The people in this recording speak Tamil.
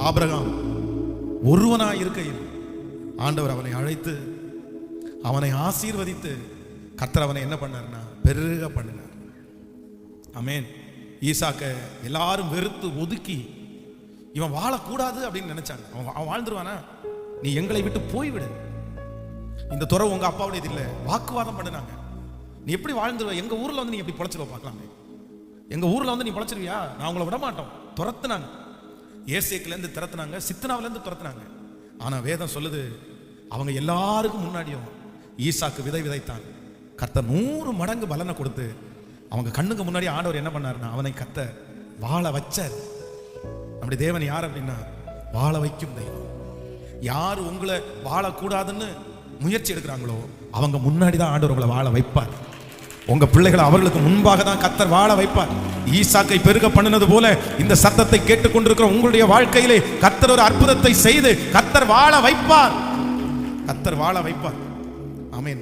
ஆபிரகாம் ஒருவனாய் இருக்கையில் ஆண்டவர் அவனை அழைத்து அவனை ஆசீர்வதித்து கர்த்தர் அவனை என்ன பண்ணார்னா பெருக பண்ணினார். ஆமென். ஈசாக்க எல்லாரும் வெறுத்து ஒதுக்கி இவன் வாழக்கூடாது அப்படின்னு நினைச்சாங்க. அவன் வாழ்ந்துருவானா, நீ எங்களை விட்டு போய்விடு, இந்த துறை உங்க அப்பாவுடையது இல்லை, வாக்குவாதம் பண்ணினாங்க. நீ எப்படி வாழ்ந்துருவ, எங்க ஊர்ல வந்து நீ எப்படி பொழைச்சிருவ பார்க்கலாமே, எங்க ஊர்ல வந்து நீ பொழைச்சிருவியா, நான் உங்களை விட மாட்டோம். துரத்துனாங்க, ஏசேக்குல இருந்து துரத்துனாங்க, சித்தனாவில இருந்து துரத்துனாங்க. ஆனா வேதம் சொல்லுது, அவங்க எல்லாருக்கும் முன்னாடியும் ஈசாக்கு விதை விதைத்தான். கர்த்தர் 100 மடங்கு பலனை கொடுத்து அவங்க கண்ணுக்கு முன்னாடி ஆண்டவர் என்ன பண்ணாருன்னா அவனை கர்த்தர் வாழ வச்சார். அப்படி தேவன் யார் அப்படின்னா வாழ வைக்கும் தெய்வம். யார் உங்களை வாழக்கூடாதுன்னு முயற்சி எடுக்கிறாங்களோ அவங்க முன்னாடி தான் ஆண்டவர் உங்களை வாழ வைப்பார். உங்க பிள்ளைகளை அவர்களுக்கு முன்பாக தான் கர்த்தர் வாழ வைப்பார். ஈசாக்கை பெருக பண்ணினது போல இந்த சத்தத்தை கேட்டுக்கொண்டிருக்கிற உங்களுடைய வாழ்க்கையிலே கர்த்தர் ஒரு அற்புதத்தை செய்து கர்த்தர் வாழ வைப்பார். கர்த்தர் வாழ வைப்பார். ஆமென்.